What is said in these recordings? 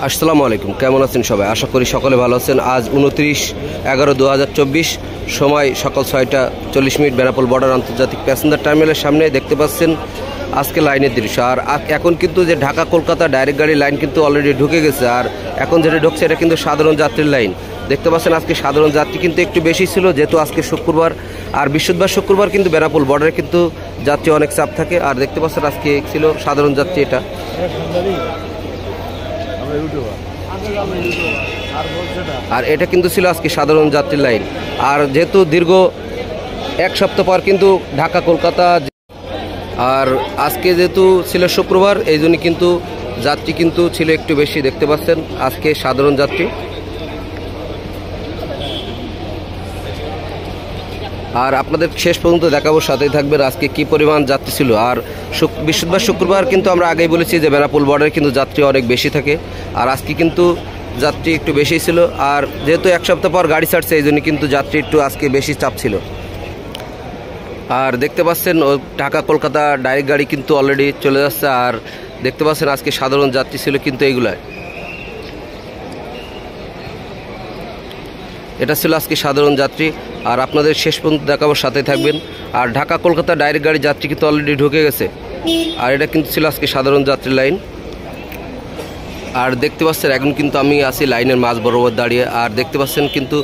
আসসালামু আলাইকুম, কেমন আছেন সবাই? আশা করি সকলে ভালো আছেন। আজ 29/11/2024, সময় সকাল 6টা 40 বেনাপোল বর্ডার আন্তর্জাতিক প্যাসেঞ্জার টার্মিনালের সামনে দেখতে পাচ্ছেন আজকে লাইনের দৃশ্য। আর এখন কিন্তু যে ঢাকা কলকাতা ডাইরেক্ট গাড়ি লাইন কিন্তু অলরেডি ঢুকে গেছে। আর এখন যেটা ঢুকছে এটা কিন্তু সাধারণ যাত্রীর লাইন। দেখতে পাচ্ছেন আজকে সাধারণ যাত্রী কিন্তু একটু বেশি ছিল, যেহেতু আজকে শুক্রবার। আর বৃহস্পতিবার শুক্রবার কিন্তু বেনাপোল বর্ডারে কিন্তু যাত্রী অনেক চাপ থাকে। আর দেখতে পাচ্ছেন আজকে ছিল সাধারণ যাত্রী এটা। আর এটা কিন্তু ছিল আজকে সাধারণ যাত্রীর লাইন। আর যেহেতু দীর্ঘ এক সপ্তাহ পর কিন্তু ঢাকা কলকাতা, আর আজকে যেহেতু ছিল শুক্রবার, এই জন্য কিন্তু যাত্রী কিন্তু ছিল একটু বেশি। দেখতে পাচ্ছেন আজকে সাধারণ যাত্রী। আর আপনাদের শেষ পর্যন্ত দেখাবো, সাথেই থাকবেন আজকে কি পরিমাণ যাত্রী ছিল। আর বৃহস্পতিবার শুক্রবার কিন্তু আমরা আগেই বলেছি যে বেনাপোল বর্ডারে কিন্তু যাত্রী অনেক বেশি থাকে। আর আজকে কিন্তু যাত্রী একটু বেশি ছিল। আর যেহেতু এক সপ্তাহ পর গাড়ি ছাড়ছে, এই জন্য কিন্তু যাত্রী একটু আজকে বেশি চাপ ছিল। আর দেখতে পাচ্ছেন ঢাকা কলকাতা ডাইরেক্ট গাড়ি কিন্তু অলরেডি চলে যাচ্ছে। আর দেখতে পাচ্ছেন আজকে সাধারণ যাত্রী ছিল কিন্তু এইগুলায়। এটা ছিল আজকে সাধারণ যাত্রী। আর আপনাদের শেষ পর্যন্ত দেখাবো, সাথে থাকবেন। আর ঢাকা কলকাতা ডাইরেক্ট গাড়ি যাত্রী কিন্তু অলরেডি ঢুকে গেছে। আর এটা কিন্তু ছিল আজকে সাধারণ যাত্রী লাইন। আর দেখতে পাচ্ছেন এখন কিন্তু আমি আছি লাইনের মাঝ বরাবর দাঁড়িয়ে। আর দেখতে পাচ্ছেন কিন্তু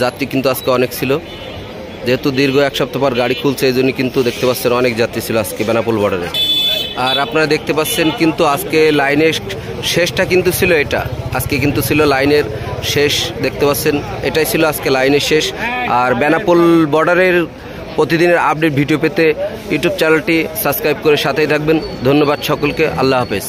যাত্রী কিন্তু আজকে অনেক ছিল, যেহেতু দীর্ঘ এক সপ্তাহ পর গাড়ি খুলছে, এই জন্য কিন্তু দেখতে পাচ্ছেন অনেক যাত্রী ছিল আজকে বেনাপোল বর্ডারে। আর আপনারা দেখতে পাচ্ছেন কিন্তু আজকে লাইনের শেষটা কিন্তু ছিল এটা। আজকে কিন্তু ছিল লাইনের শেষ, দেখতে পাচ্ছেন এটাই ছিল আজকে লাইনের শেষ। আর বেনাপোল বর্ডারের প্রতিদিনের আপডেট ভিডিও পেতে ইউটিউব চ্যানেলটি সাবস্ক্রাইব করে সাথেই থাকবেন। ধন্যবাদ সকলকে, আল্লাহ হাফেজ।